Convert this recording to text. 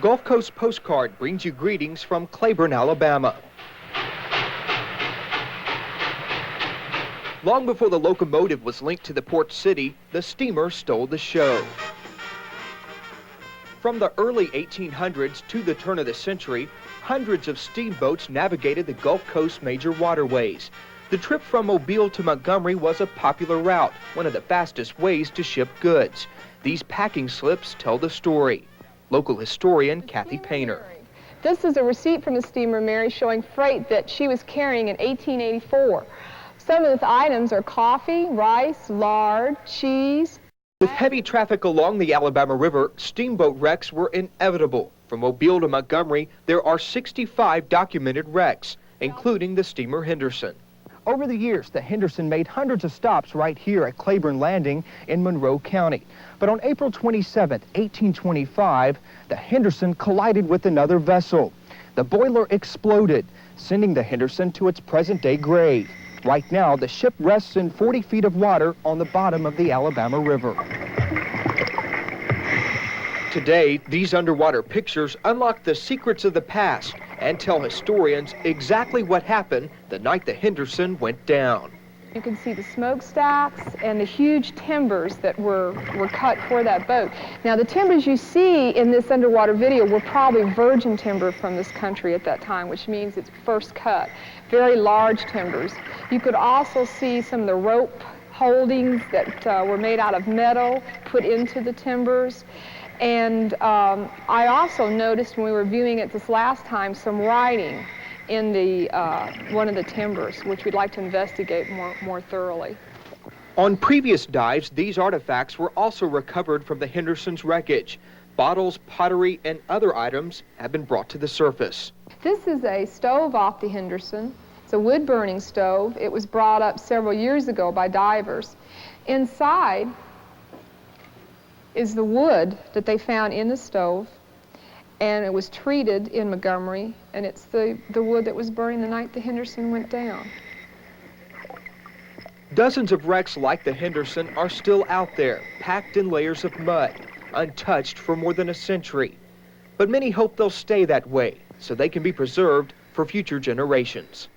Gulf Coast Postcard brings you greetings from Clayborn, Alabama. Long before the locomotive was linked to the port city, the steamer stole the show. From the early 1800s to the turn of the century, hundreds of steamboats navigated the Gulf Coast major waterways. The trip from Mobile to Montgomery was a popular route, one of the fastest ways to ship goods. These packing slips tell the story. Local historian Kathy Painter. This is a receipt from the steamer Mary showing freight that she was carrying in 1884. Some of the items are coffee, rice, lard, cheese. With heavy traffic along the Alabama River, steamboat wrecks were inevitable. From Mobile to Montgomery, there are 65 documented wrecks, including the steamer Henderson. Over the years, the Henderson made hundreds of stops right here at Clayborn Landing in Monroe County. But on April 27, 1825, the Henderson collided with another vessel. The boiler exploded, sending the Henderson to its present-day grave. Right now, the ship rests in 40 feet of water on the bottom of the Alabama River. Today, these underwater pictures unlock the secrets of the past and tell historians exactly what happened the night the Henderson went down. You can see the smokestacks and the huge timbers that were cut for that boat. Now, the timbers you see in this underwater video were probably virgin timber from this country at that time, which means it's first cut. Very large timbers. You could also see some of the rope holdings that were made out of metal put into the timbers. And I also noticed when we were viewing it this last time some writing in the one of the timbers, which we'd like to investigate more thoroughly. On previous dives, these artifacts were also recovered from the Henderson's wreckage. Bottles, pottery, and other items have been brought to the surface. This is a stove off the Henderson. It's a wood-burning stove. It was brought up several years ago by divers. Inside is the wood that they found in the stove, and it was treated in Montgomery, and it's the wood that was burning the night the Henderson went down. Dozens of wrecks like the Henderson are still out there, packed in layers of mud, untouched for more than a century. But many hope they'll stay that way, so they can be preserved for future generations.